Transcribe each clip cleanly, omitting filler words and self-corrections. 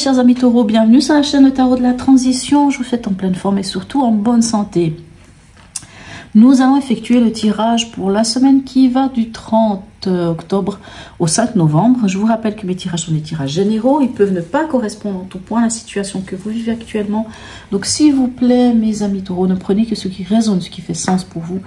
chers amis taureaux, bienvenue sur la chaîne de Tarot de la Transition. Je vous souhaite en pleine forme et surtout en bonne santé. Nous allons effectuer le tirage pour la semaine qui va du 30 octobre au 5 novembre. Je vous rappelle que mes tirages sont des tirages généraux. Ils peuvent ne pas correspondre en tout point à la situation que vous vivez actuellement. Donc s'il vous plaît, mes amis taureaux, ne prenez que ce qui résonne, ce qui fait sens pour vous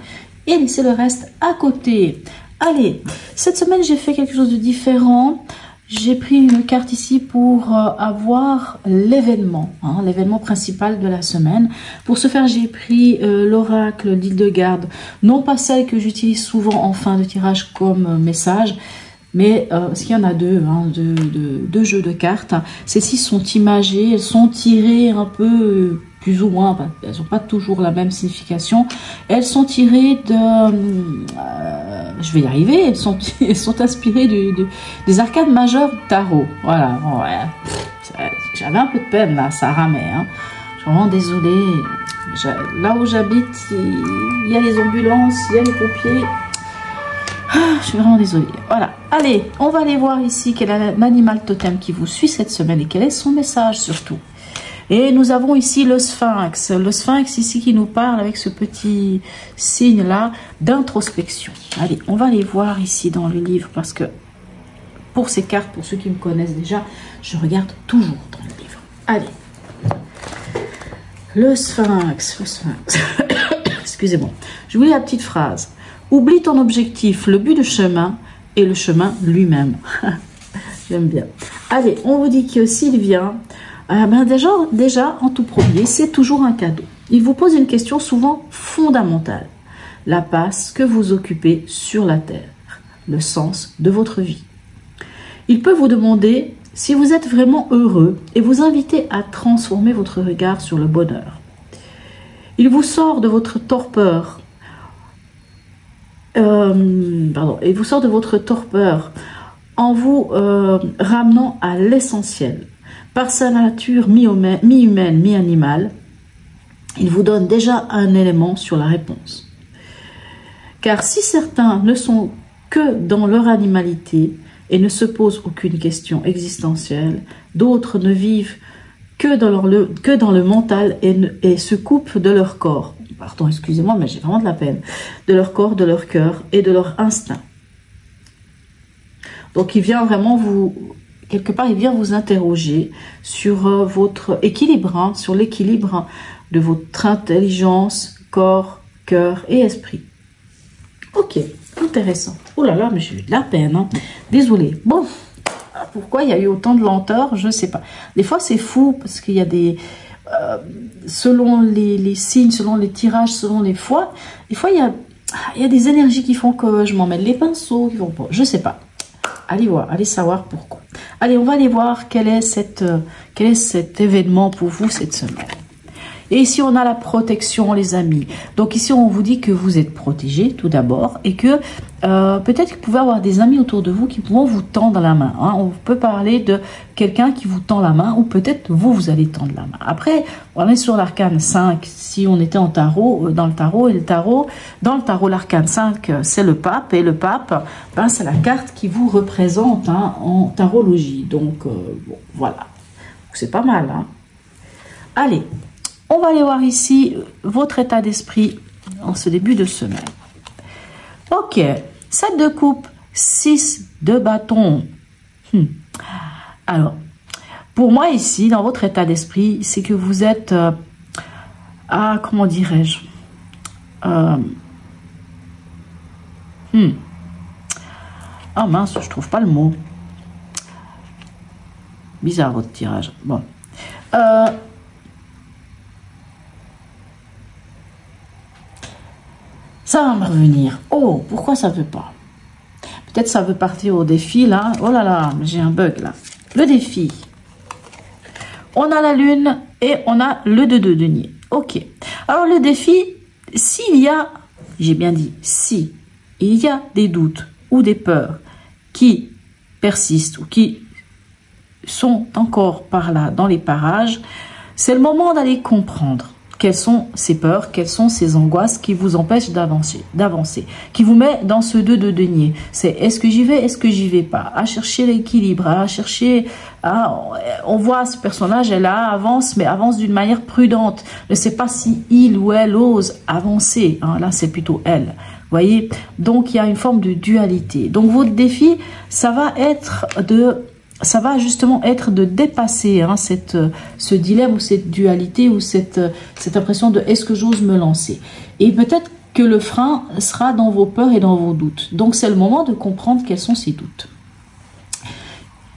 et laissez le reste à côté. Allez, cette semaine, j'ai fait quelque chose de différent. J'ai pris une carte ici pour avoir l'événement, l'événement principal de la semaine. Pour ce faire, j'ai pris l'oracle d'Hildegarde, non pas celle que j'utilise souvent en fin de tirage comme message, mais parce qu'il y en a deux jeux de cartes. Celles-ci sont imagées, elles sont tirées un peu plus ou moins, elles n'ont pas toujours la même signification. Elles sont tirées de... je vais y arriver, elles sont inspirées des arcades majeures du tarot. Voilà, bon, ouais. J'avais un peu de peine là, ça ramait. Je suis vraiment désolée. Là où j'habite, il y a les ambulances, il y a les pompiers. Je suis vraiment désolée. Voilà, allez, on va aller voir ici quel est l'animal totem qui vous suit cette semaine et quel est son message surtout. Et nous avons ici le sphinx. Le sphinx ici qui nous parle avec ce petit signe là d'introspection. Allez, on va aller voir ici dans le livre parce que pour ces cartes, pour ceux qui me connaissent déjà, je regarde toujours dans le livre. Allez. Le sphinx, le sphinx. Excusez-moi. Je vous lis la petite phrase. Oublie ton objectif, le but de chemin et le chemin lui-même. J'aime bien. Allez, on vous dit que s'il vient... déjà, en tout premier, c'est toujours un cadeau. Il vous pose une question souvent fondamentale. La place que vous occupez sur la terre, le sens de votre vie. Il peut vous demander si vous êtes vraiment heureux et vous inviter à transformer votre regard sur le bonheur. Il vous sort de votre torpeur, il vous sort de votre torpeur en vous ramenant à l'essentiel. Par sa nature mi-humaine, mi-animale, il vous donne déjà un élément sur la réponse. Car si certains ne sont que dans leur animalité et ne se posent aucune question existentielle, d'autres ne vivent que dans le mental et se coupent de leur corps. Pardon, excusez-moi, mais j'ai vraiment de la peine. De leur corps, de leur cœur et de leur instinct. Donc il vient vraiment vous... Quelque part, il vient vous interroger sur votre équilibre, sur l'équilibre de votre intelligence, corps, cœur et esprit. Ok, intéressant. Oh là là, mais j'ai eu de la peine. Désolée. Bon, pourquoi il y a eu autant de lenteur? Je ne sais pas. Des fois, c'est fou parce qu'il y a des... selon les signes, selon les tirages, selon les fois, des fois, il y a des énergies qui font que je m'en mêle les pinceaux, qui vont pas. Je ne sais pas. Allez voir, allez savoir pourquoi. Allez, on va aller voir quel est cet événement pour vous cette semaine. Et ici, on a la protection, les amis. Donc ici, on vous dit que vous êtes protégés, tout d'abord, et que peut-être que vous pouvez avoir des amis autour de vous qui pourront vous tendre la main. On peut parler de quelqu'un qui vous tend la main, ou peut-être vous allez tendre la main. Après, on est sur l'arcane 5, si on était en tarot, dans le tarot, dans le tarot, l'arcane 5, c'est le pape, et le pape, c'est la carte qui vous représente en tarologie. Donc, bon, voilà. C'est pas mal. Allez. On va aller voir ici votre état d'esprit en ce début de semaine. Ok, 7 de coupe, 6 de bâton. Alors, pour moi ici, dans votre état d'esprit, c'est que vous êtes... comment dirais-je Ah mince, je trouve pas le mot. Bizarre votre tirage. Bon. Ça va me revenir. Oh, pourquoi ça ne veut pas? Peut-être ça veut partir au défi, là. Oh là là, j'ai un bug, là. Le défi. On a la lune et on a le 2 de denier. Ok. Alors, le défi, s'il y a, j'ai bien dit, si il y a des doutes ou des peurs qui persistent ou qui sont encore par là, dans les parages, c'est le moment d'aller comprendre. quelles sont ces peurs, quelles sont ces angoisses qui vous empêchent d'avancer, qui vous met dans ce 2 de denier. C'est est-ce que j'y vais, est-ce que j'y vais pas, à chercher l'équilibre, à chercher, on voit ce personnage, elle avance, mais avance d'une manière prudente, ne sait pas si il ou elle ose avancer, hein, là c'est plutôt elle. Voyez, donc il y a une forme de dualité. Donc votre défi, ça va justement être de dépasser hein, ce dilemme ou cette dualité ou cette impression de est-ce que j'ose me lancer. Et peut-être que le frein sera dans vos peurs et dans vos doutes. Donc c'est le moment de comprendre quels sont ces doutes.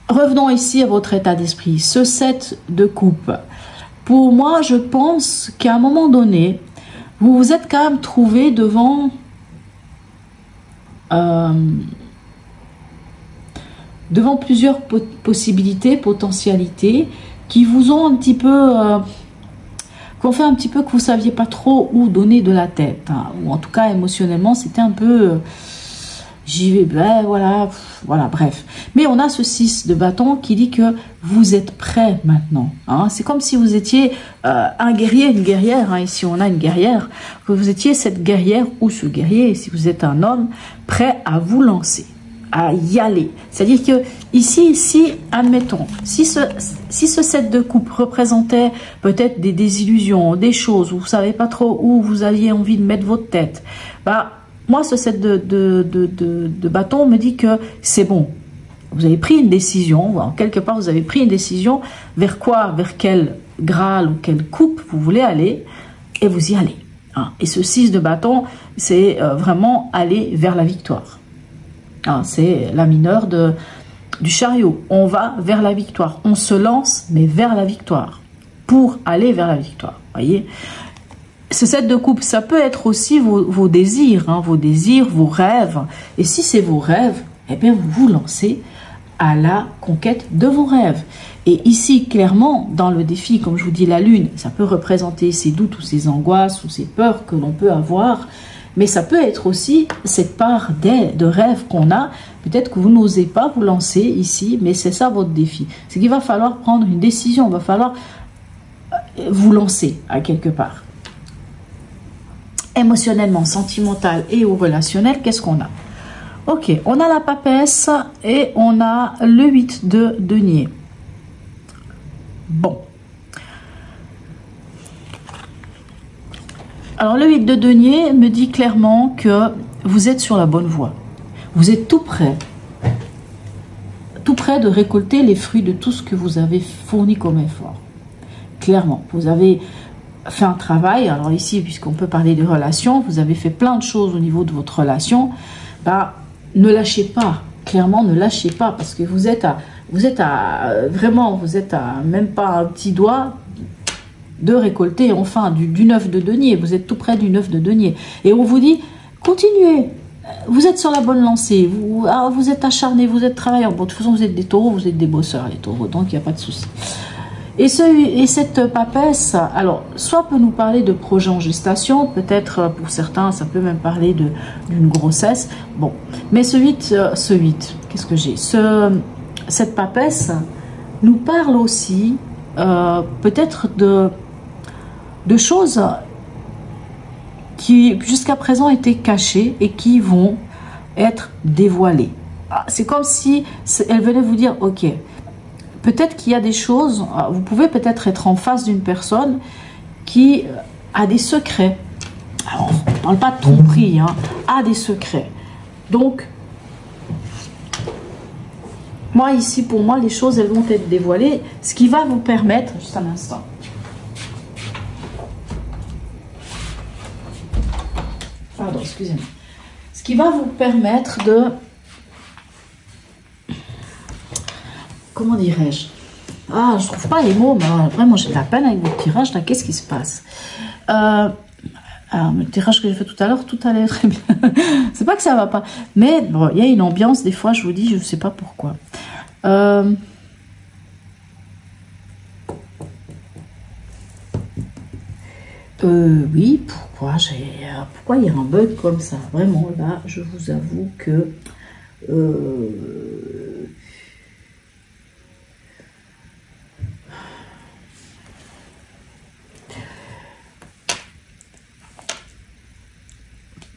Revenons ici à votre état d'esprit. Ce 7 de coupe. Pour moi, je pense qu'à un moment donné, vous vous êtes quand même trouvé devant plusieurs possibilités, potentialités qui vous ont un petit peu qu'on fait un petit peu que vous saviez pas trop où donner de la tête hein, ou en tout cas émotionnellement c'était un peu j'y vais ben voilà bref, mais on a ce 6 de bâton qui dit que vous êtes prêt maintenant hein. C'est comme si vous étiez un guerrier, une guerrière hein. Ici on a une guerrière, que vous étiez cette guerrière ou ce guerrier, si vous êtes un homme, prêt à vous lancer, à y aller. C'est-à-dire que ici, admettons, si ce 7 de coupe représentait peut-être des désillusions, des choses où vous ne savez pas trop où vous aviez envie de mettre votre tête, bah, moi, ce 7 de bâton me dit que c'est bon. Vous avez pris une décision, quelque part vous avez pris une décision vers quoi, vers quel Graal ou quelle coupe vous voulez aller, et vous y allez. Hein. Et ce 6 de bâton, c'est vraiment aller vers la victoire. C'est la mineure du chariot. On va vers la victoire. On se lance, mais vers la victoire. Pour aller vers la victoire. Voyez, ce 7 de coupe, ça peut être aussi vos désirs, hein, vos rêves. Et si c'est vos rêves, eh bien vous vous lancez à la conquête de vos rêves. Et ici, clairement, dans le défi, comme je vous dis, la lune, ça peut représenter ces doutes ou ces angoisses ou ces peurs que l'on peut avoir. Mais ça peut être aussi cette part de rêve qu'on a. Peut-être que vous n'osez pas vous lancer ici, mais c'est ça votre défi. C'est qu'il va falloir prendre une décision, il va falloir vous lancer à quelque part. Émotionnellement, sentimental et ou relationnel, qu'est-ce qu'on a? Ok, on a la papesse et on a le 8 de denier. Bon. Alors, le 8 de denier me dit clairement que vous êtes sur la bonne voie. Vous êtes tout prêt de récolter les fruits de tout ce que vous avez fourni comme effort. Clairement, vous avez fait un travail. Alors ici, puisqu'on peut parler de relations, vous avez fait plein de choses au niveau de votre relation. Bah, ne lâchez pas. Clairement, ne lâchez pas parce que vous êtes à même pas un petit doigt de récolter enfin du 9 de denier. Vous êtes tout près du 9 de denier. Et on vous dit, continuez. Vous êtes sur la bonne lancée. Vous êtes acharnés, vous êtes travailleurs. Bon, de toute façon, vous êtes des taureaux, vous êtes des bosseurs, les taureaux. Donc, il n'y a pas de souci. Et cette papesse, alors, soit peut nous parler de projet en gestation. Peut-être, pour certains, ça peut même parler d'une grossesse. Bon. Mais ce 8, qu'est-ce que j'ai? Cette papesse nous parle aussi, peut-être de choses qui jusqu'à présent étaient cachées et qui vont être dévoilées. C'est comme si elle venait vous dire, ok, peut-être qu'il y a des choses, vous pouvez peut-être être en face d'une personne qui a des secrets. Alors, on ne parle pas de tromperie, hein, a des secrets. Donc, moi ici, pour moi, les choses, elles vont être dévoilées, ce qui va vous permettre, juste un instant, pardon, excusez-moi. Ce qui va vous permettre de... Comment dirais-je? Ah, je trouve pas les mots, mais vraiment, j'ai de la peine avec votre tirage. Là, qu'est-ce qui se passe? Alors, le tirage que j'ai fait tout à l'heure, tout allait très bien. C'est pas que ça va pas. Mais bon, il y a une ambiance, des fois, je vous dis, je ne sais pas pourquoi. Oui, pourquoi il y a un bug comme ça? Vraiment, là, je vous avoue que...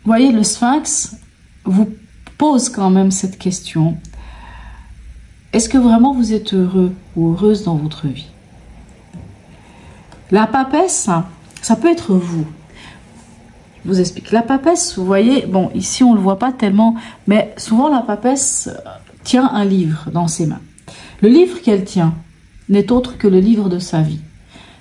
voyez, le Sphinx vous pose quand même cette question. Est-ce que vraiment vous êtes heureux ou heureuse dans votre vie? La papesse, ça peut être vous. Je vous explique. La papesse, vous voyez, bon, ici on ne le voit pas tellement, mais souvent la papesse tient un livre dans ses mains. Le livre qu'elle tient n'est autre que le livre de sa vie.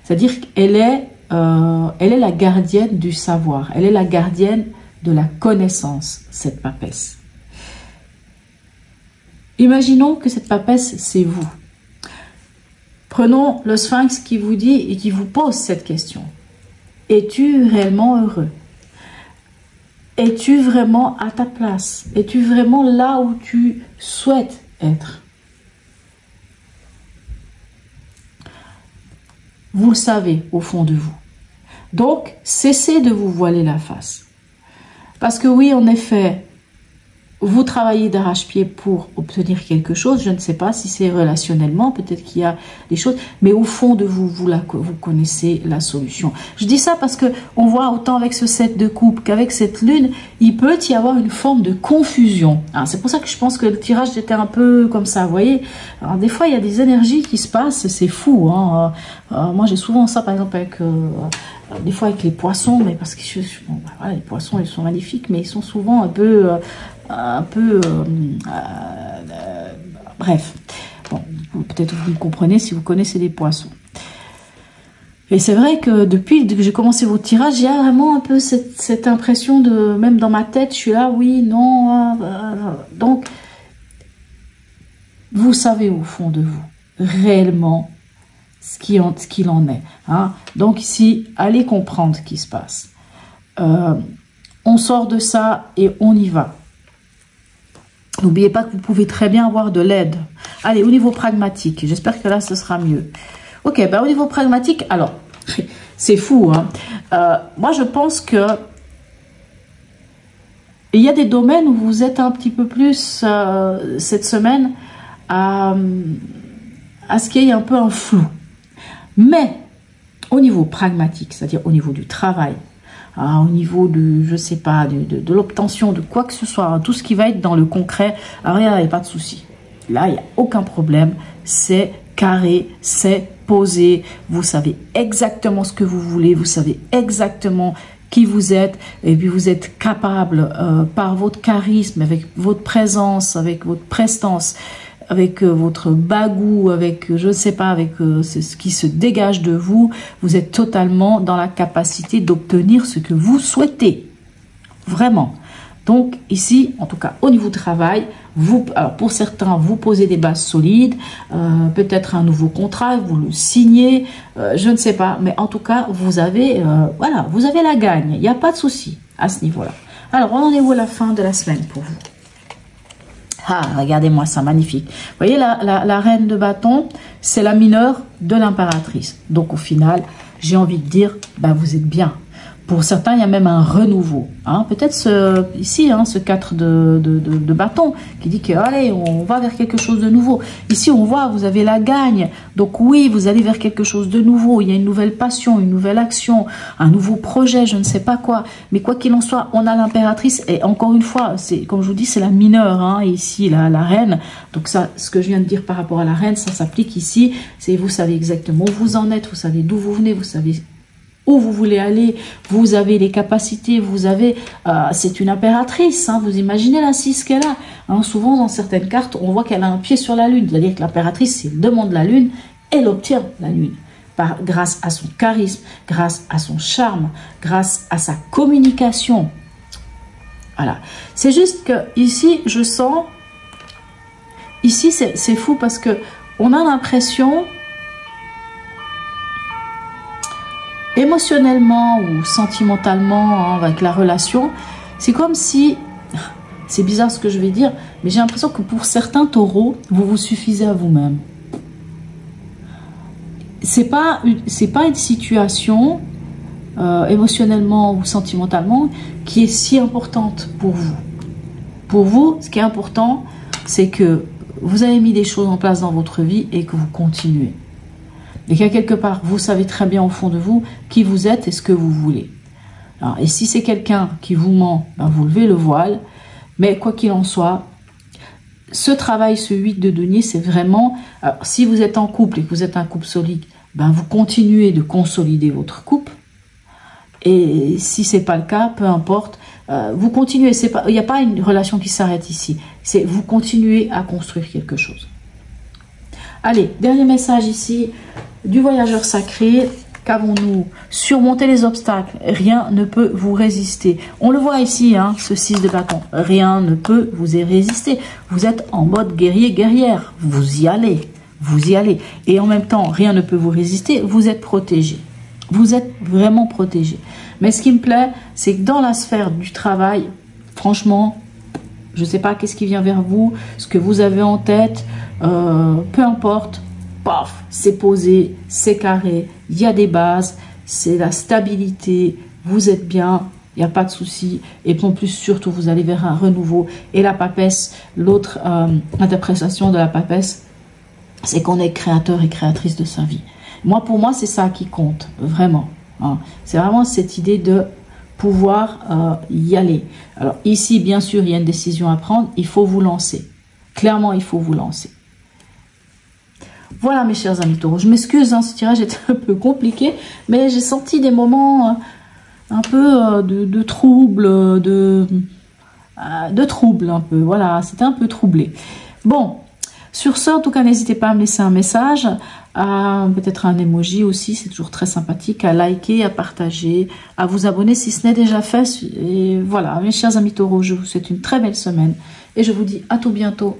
C'est-à-dire qu'elle est, la gardienne du savoir. Elle est la gardienne de la connaissance, cette papesse. Imaginons que cette papesse, c'est vous. Prenons le Sphinx qui vous dit et qui vous pose cette question. Es-tu réellement heureux? Es-tu vraiment à ta place? Es-tu vraiment là où tu souhaites être? Vous le savez au fond de vous. Donc, cessez de vous voiler la face. Parce que oui, en effet, vous travaillez d'arrache-pied pour obtenir quelque chose. Je ne sais pas si c'est relationnellement, peut-être qu'il y a des choses, mais au fond de vous, vous connaissez la solution. Je dis ça parce que on voit autant avec ce 7 de coupe qu'avec cette lune, il peut y avoir une forme de confusion. C'est pour ça que je pense que le tirage était un peu comme ça, vous voyez. Alors des fois, il y a des énergies qui se passent, c'est fou. Moi, j'ai souvent ça, par exemple, avec... des fois avec les poissons, mais parce que bon, voilà, les poissons, ils sont magnifiques, mais ils sont souvent bref. Bon, peut-être vous me comprenez si vous connaissez les poissons. Et c'est vrai que depuis que j'ai commencé vos tirages, il y a vraiment un peu cette impression de, même dans ma tête, je suis là, oui, non. Donc, vous savez au fond de vous, réellement, ce qu'il en est. Donc ici, allez comprendre ce qui se passe. On sort de ça et on y va. N'oubliez pas que vous pouvez très bien avoir de l'aide. Allez, au niveau pragmatique, j'espère que là, ce sera mieux. Ok, au niveau pragmatique, alors, c'est fou. Moi, je pense que il y a des domaines où vous êtes un petit peu plus, cette semaine, à ce qu'il y ait un peu un flou. Mais au niveau pragmatique, c'est-à-dire au niveau du travail, au niveau de, je sais pas, de l'obtention de quoi que ce soit, tout ce qui va être dans le concret, alors il n'y a pas de souci. Là, il n'y a aucun problème. C'est carré, c'est posé. Vous savez exactement ce que vous voulez. Vous savez exactement qui vous êtes. Et puis, vous êtes capable, par votre charisme, avec votre présence, avec votre prestance, avec votre bagou, avec, je ne sais pas, avec ce qui se dégage de vous, vous êtes totalement dans la capacité d'obtenir ce que vous souhaitez. Vraiment. Donc, ici, en tout cas, au niveau travail, alors pour certains, vous posez des bases solides, peut-être un nouveau contrat, vous le signez, je ne sais pas, mais en tout cas, vous avez, voilà, vous avez la gagne. Il n'y a pas de souci à ce niveau-là. Alors, on en est où à la fin de la semaine pour vous? Regardez-moi ça, magnifique. Vous voyez, la reine de bâton, c'est la mineure de l'impératrice. Donc, au final, j'ai envie de dire, vous êtes bien. Pour certains, il y a même un renouveau. Peut-être ici, ce 4 de bâton qui dit que, allez, on va vers quelque chose de nouveau. Ici, on voit, vous avez la gagne. Donc oui, vous allez vers quelque chose de nouveau. Il y a une nouvelle passion, une nouvelle action, un nouveau projet, je ne sais pas quoi. Mais quoi qu'il en soit, on a l'impératrice. Et encore une fois, comme je vous dis, c'est la mineure. Et ici, la reine. Donc ça, ce que je viens de dire par rapport à la reine, ça s'applique ici. C'est vous savez exactement où vous en êtes, vous savez d'où vous venez, vous savez où vous voulez aller, vous avez les capacités, vous avez, c'est une impératrice, vous imaginez la 6 qu'elle a. Souvent dans certaines cartes, on voit qu'elle a un pied sur la lune, c'est-à-dire que l'impératrice, si elle demande la lune, elle obtient la lune, grâce à son charisme, grâce à son charme, grâce à sa communication. Voilà, c'est juste que ici, je sens, ici c'est fou parce que on a l'impression, émotionnellement ou sentimentalement, avec la relation, c'est comme si, c'est bizarre ce que je vais dire, mais j'ai l'impression que pour certains taureaux, vous vous suffisez à vous-même. C'est pas une situation émotionnellement ou sentimentalement qui est si importante pour vous. Pour vous, ce qui est important, c'est que vous avez mis des choses en place dans votre vie et que vous continuez. Et qu'à quelque part, vous savez très bien au fond de vous qui vous êtes et ce que vous voulez. Alors, et si c'est quelqu'un qui vous ment, ben vous levez le voile. Mais quoi qu'il en soit, ce travail, ce 8 de denier, c'est vraiment... Alors, si vous êtes en couple et que vous êtes un couple solide, ben vous continuez de consolider votre couple. Et si c'est pas le cas, peu importe, vous continuez. Il n'y a pas une relation qui s'arrête ici. C'est vous continuez à construire quelque chose. Allez, dernier message ici du voyageur sacré. Qu'avons-nous? Surmonter les obstacles. Rien ne peut vous résister. On le voit ici, hein, ce 6 de bâton. Rien ne peut vous y résister. Vous êtes en mode guerrier-guerrière. Vous y allez. Vous y allez. Et en même temps, rien ne peut vous résister. Vous êtes protégé. Vous êtes vraiment protégé. Mais ce qui me plaît, c'est que dans la sphère du travail, franchement, je ne sais pas qu'est-ce qui vient vers vous, ce que vous avez en tête, peu importe. Paf, c'est posé, c'est carré, il y a des bases, c'est la stabilité, vous êtes bien, il n'y a pas de souci. Et en plus, surtout, vous allez vers un renouveau. Et la papesse, l'autre interprétation de la papesse, c'est qu'on est créateur et créatrice de sa vie. Moi, pour moi, c'est ça qui compte, vraiment. Hein. C'est vraiment cette idée de pouvoir y aller. Alors ici, bien sûr, il y a une décision à prendre, il faut vous lancer. Clairement, il faut vous lancer. Voilà mes chers amis taureaux, je m'excuse, hein, ce tirage est un peu compliqué, mais j'ai senti des moments un peu de trouble, de trouble un peu, voilà, c'était un peu troublé. Bon, sur ce, en tout cas, n'hésitez pas à me laisser un message, peut-être un emoji aussi, c'est toujours très sympathique, à liker, à partager, à vous abonner si ce n'est déjà fait. Et voilà, mes chers amis taureaux, je vous souhaite une très belle semaine et je vous dis à tout bientôt.